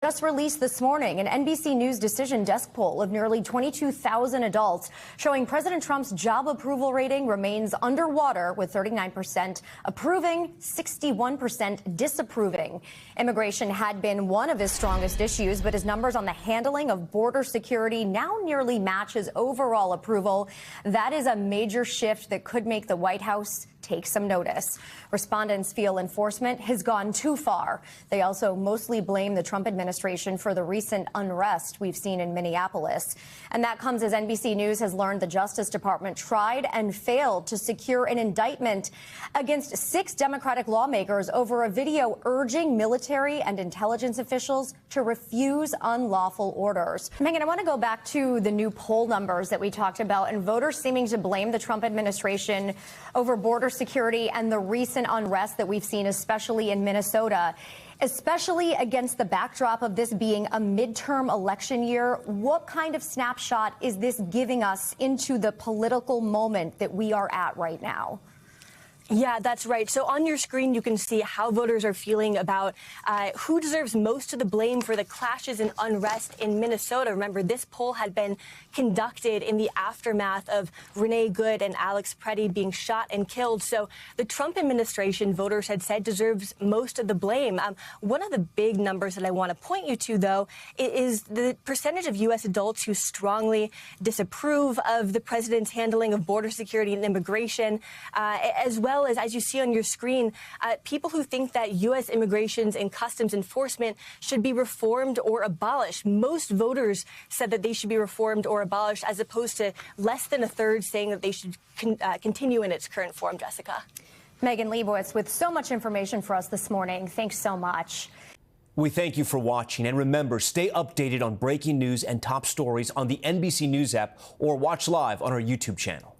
Just released this morning, an NBC News Decision Desk poll of nearly 22,000 adults showing President Trump's job approval rating remains underwater, with 39% approving, 61% disapproving. Immigration had been one of his strongest issues, but his numbers on the handling of border security now nearly match his overall approval. That is a major shift that could make the White House take some notice. Respondents feel enforcement has gone too far. They also mostly blame the Trump administration for the recent unrest we've seen in Minneapolis. And that comes as NBC News has learned the Justice Department tried and failed to secure an indictment against 6 Democratic lawmakers over a video urging military and intelligence officials to refuse unlawful orders. Megan, I want to go back to the new poll numbers that we talked about and voters seeming to blame the Trump administration over border security and the recent unrest that we've seen, especially in Minnesota, especially against the backdrop of this being a midterm election year. What kind of snapshot is this giving us into the political moment that we are at right now? Yeah, that's right. So on your screen, you can see how voters are feeling about who deserves most of the blame for the clashes and unrest in Minnesota. Remember, this poll had been conducted in the aftermath of Renee Good and Alex Preddy being shot and killed. So the Trump administration, voters had said, deserves most of the blame. One of the big numbers that I want to point you to, though, is the percentage of U.S. adults who strongly disapprove of the president's handling of border security and immigration, as well as you see on your screen, people who think that U.S. immigrations and customs enforcement should be reformed or abolished. Most voters said that they should be reformed or abolished, as opposed to less than a third saying that they should continue in its current form. Jessica. Megan Leibowitz with so much information for us this morning. Thanks so much. We thank you for watching, and remember, stay updated on breaking news and top stories on the NBC News app or watch live on our YouTube channel.